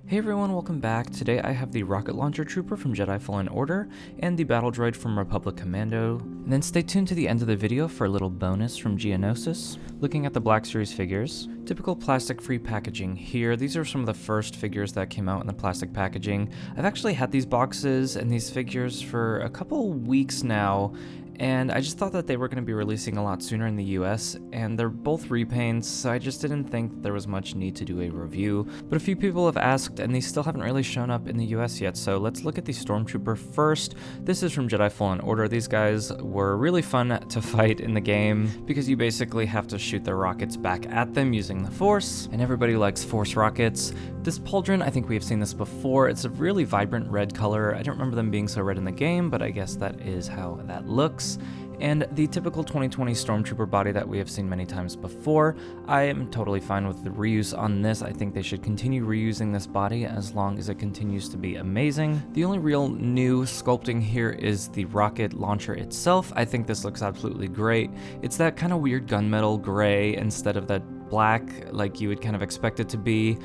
Hey everyone, welcome back. Today I have the rocket launcher trooper from Jedi Fallen Order and the battle droid from Republic Commando. And then stay tuned to the end of the video for a little bonus from Geonosis. Looking at the Black Series figures, typical plastic-free packaging here. These are some of the first figures that came out in the plastic packaging. I've actually had these boxes and these figures for a couple weeks now, and I just thought that they were going to be releasing a lot sooner in the US, and they're both repaints, so I just didn't think there was much need to do a review. But a few people have asked, and these still haven't really shown up in the US yet, so let's look at the Stormtrooper first. This is from Jedi Fallen Order. These guys were really fun to fight in the game, because you basically have to shoot their rockets back at them using the Force, and everybody likes Force rockets. This pauldron, I think we have seen this before. It's a really vibrant red color. I don't remember them being so red in the game, but I guess that is how that looks. And the typical 2020 Stormtrooper body that we have seen many times before. I am totally fine with the reuse on this. I think they should continue reusing this body as long as it continues to be amazing. The only real new sculpting here is the rocket launcher itself. I think this looks absolutely great. It's that kind of weird gunmetal gray instead of that black like you would kind of expect it to be.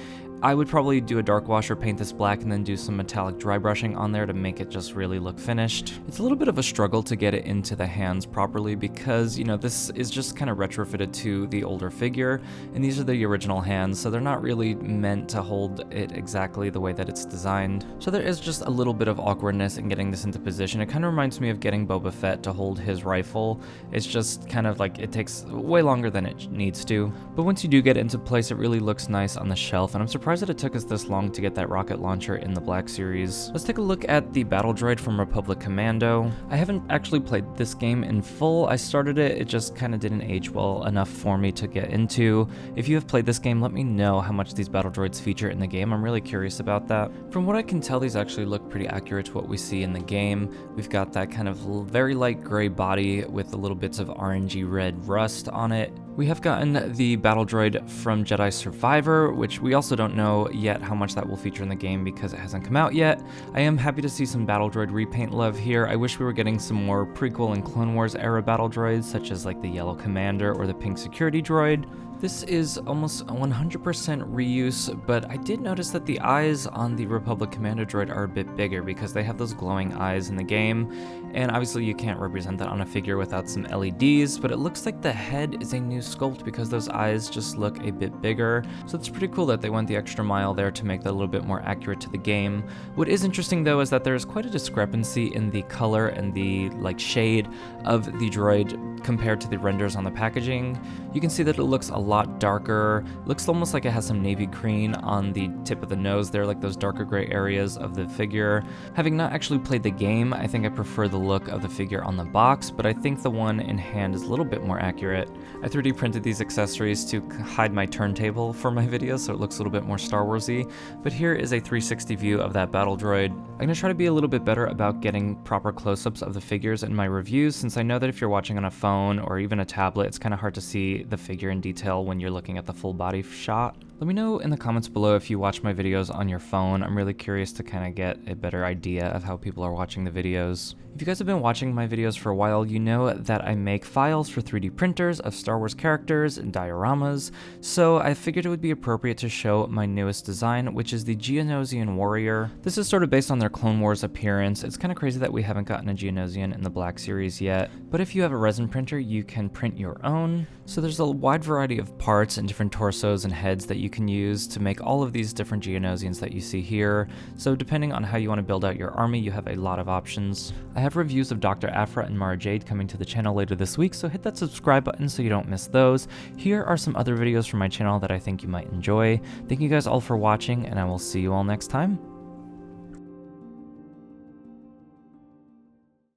I would probably do a dark wash or paint this black and then do some metallic dry brushing on there to make it just really look finished. It's a little bit of a struggle to get it into the hands properly because, you know, this is just kind of retrofitted to the older figure, and these are the original hands, so they're not really meant to hold it exactly the way that it's designed. So there is just a little bit of awkwardness in getting this into position. It kind of reminds me of getting Boba Fett to hold his rifle. It's just kind of like it takes way longer than it needs to. But once you do get it into place, it really looks nice on the shelf, and I'm surprised that it took us this long to get that rocket launcher in the Black Series. Let's take a look at the battle droid from Republic Commando. I haven't actually played this game in full. I started it, it just kind of didn't age well enough for me to get into. If you have played this game, let me know how much these battle droids feature in the game. I'm really curious about that. From what I can tell, these actually look pretty accurate to what we see in the game. We've got that kind of very light gray body with the little bits of orangey red rust on it. We have gotten the battle droid from Jedi Survivor, which we also don't know yet how much that will feature in the game because it hasn't come out yet. I am happy to see some battle droid repaint love here. I wish we were getting some more prequel and Clone Wars era battle droids, such as like the yellow commander or the pink security droid. This is almost 100% reuse, but I did notice that the eyes on the Republic Commando droid are a bit bigger because they have those glowing eyes in the game, and obviously you can't represent that on a figure without some LEDs, but it looks like the head is a new sculpt because those eyes just look a bit bigger, so it's pretty cool that they went the extra mile there to make that a little bit more accurate to the game. What is interesting though is that there is quite a discrepancy in the color and the shade of the droid compared to the renders on the packaging. You can see that it looks a lot darker. Looks almost like it has some navy green on the tip of the nose there, like those darker gray areas of the figure. Having not actually played the game, I think I prefer the look of the figure on the box, but I think the one in hand is a little bit more accurate. I 3D printed these accessories to hide my turntable for my videos, so it looks a little bit more Star Wars-y, but here is a 360 view of that battle droid. I'm going to try to be a little bit better about getting proper close-ups of the figures in my reviews, since I know that if you're watching on a phone or even a tablet, it's kind of hard to see the figure in detail when you're looking at the full body shot. Let me know in the comments below if you watch my videos on your phone. I'm really curious to kind of get a better idea of how people are watching the videos. If you guys have been watching my videos for a while, you know that I make files for 3D printers of Star Wars characters and dioramas, so I figured it would be appropriate to show my newest design, which is the Geonosian Warrior. This is sort of based on their Clone Wars appearance. It's kind of crazy that we haven't gotten a Geonosian in the Black Series yet, but if you have a resin printer, you can print your own. So there's a wide variety of parts and different torsos and heads that you can use to make all of these different Geonosians that you see here. So depending on how you want to build out your army, you have a lot of options. I have reviews of Dr. Aphra and Mara Jade coming to the channel later this week, so hit that subscribe button so you don't miss those. Here are some other videos from my channel that I think you might enjoy. Thank you guys all for watching, and I will see you all next time.